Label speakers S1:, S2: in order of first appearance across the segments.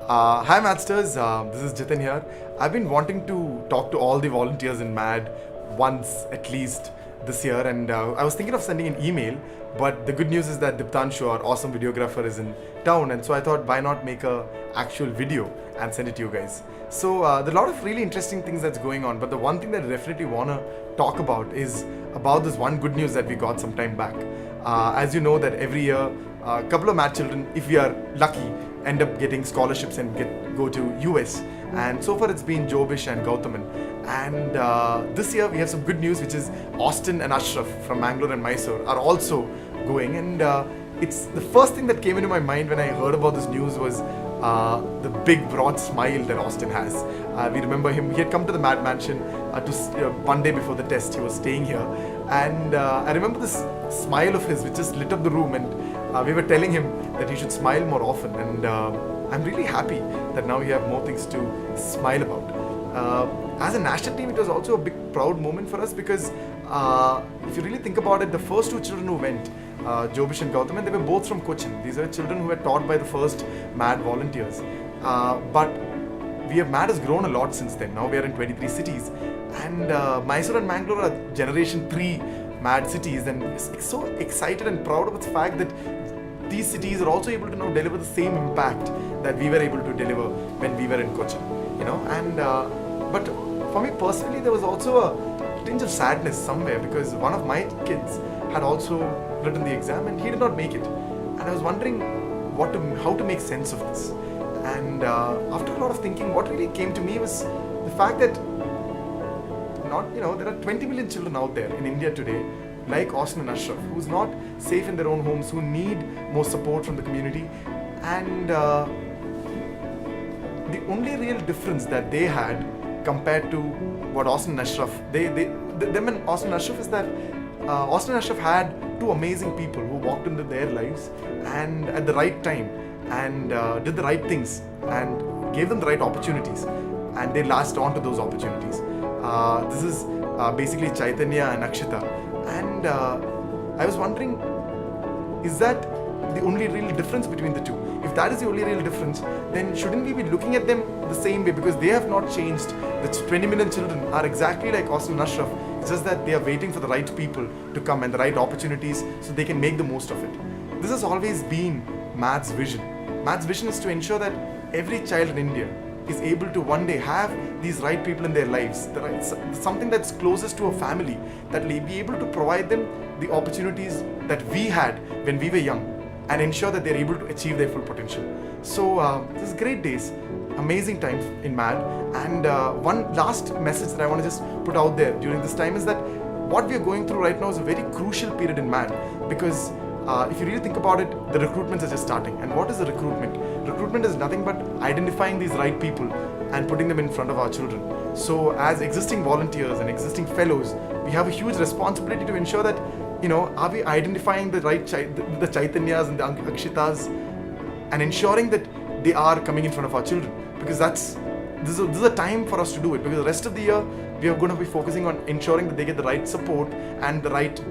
S1: Hi Madsters, this is Jitin here. I've been wanting to talk to all the volunteers in MAD once at least this year, and I was thinking of sending an email, but the good news is that Diptanshu, our awesome videographer, is in town, and so I thought why not make a actual video and send it to you guys. So there are a lot of really interesting things that's going on, but the one thing that I definitely wanna talk about is about this one good news that we got some time back. As you know that every year, a couple of MAD children, if we are lucky, end up getting scholarships and go to US. And so far it's been Jobish and Gautaman. And this year we have some good news, which is Austin and Ashraf from Mangalore and Mysore are also going. And it's the first thing that came into my mind when I heard about this news was the big broad smile that Austin has. We remember him, he had come to the Mad Mansion one day before the test, he was staying here. And I remember this smile of his which just lit up the room, and we were telling him that he should smile more often. And I'm really happy that now we have more things to smile about. As a national team, it was also a big proud moment for us because if you really think about it, the first two children who went, Jobish and Gautaman, they were both from Cochin. These are children who were taught by the first MAD volunteers. But MAD has grown a lot since then. Now we are in 23 cities, and Mysore and Mangalore are generation 3 MAD cities, and so excited and proud of the fact that these cities are also able to now deliver the same impact that we were able to deliver when we were in Cochin, And but for me personally, there was also a tinge of sadness somewhere because one of my kids had also written the exam and he did not make it, and I was wondering how to make sense of this. And after a lot of thinking, what really came to me was the fact that there are 20 million children out there in India today, like Austin and Ashraf, who's not safe in their own homes, who need more support from the community. And the only real difference that they had compared to what Austin and Ashraf, them and Austin and Ashraf is that Austin and Ashraf had two amazing people who walked into their lives and at the right time and did the right things and gave them the right opportunities, and they latched on to those opportunities. This is basically Chaitanya and Akshita, and I was wondering, is that the only real difference between the two? If that is the only real difference, then shouldn't we be looking at them the same way? Because they have not changed. The 20 million children are exactly like Austin and Ashraf. It's just that they are waiting for the right people to come and the right opportunities so they can make the most of it. This has always been MAD's vision. MAD's vision is to ensure that every child in India is able to one day have these right people in their lives, something that's closest to a family, that will be able to provide them the opportunities that we had when we were young and ensure that they're able to achieve their full potential. So this is great days, amazing times in MAD. And one last message that I want to just put out there during this time is that what we are going through right now is a very crucial period in MAD, because if you really think about it, the recruitments are just starting. And what is the recruitment? Recruitment is nothing but identifying these right people and putting them in front of our children. So as existing volunteers and existing fellows, we have a huge responsibility to ensure that, are we identifying the right the Chaitanyas and the Akshitas and ensuring that they are coming in front of our children, because this is a time for us to do it, because the rest of the year we are going to be focusing on ensuring that they get the right support and the right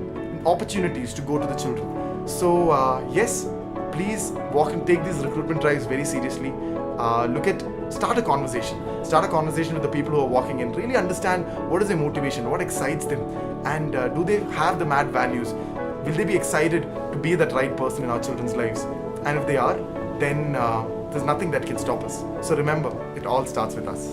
S1: opportunities to go to the children. So yes, please walk and take these recruitment drives very seriously. Start a conversation with the people who are walking in. Really understand what is their motivation, what excites them, and do they have the MAD values? Will they be excited to be that right person in our children's lives? And if they are, then there's nothing that can stop us. So remember, it all starts with us.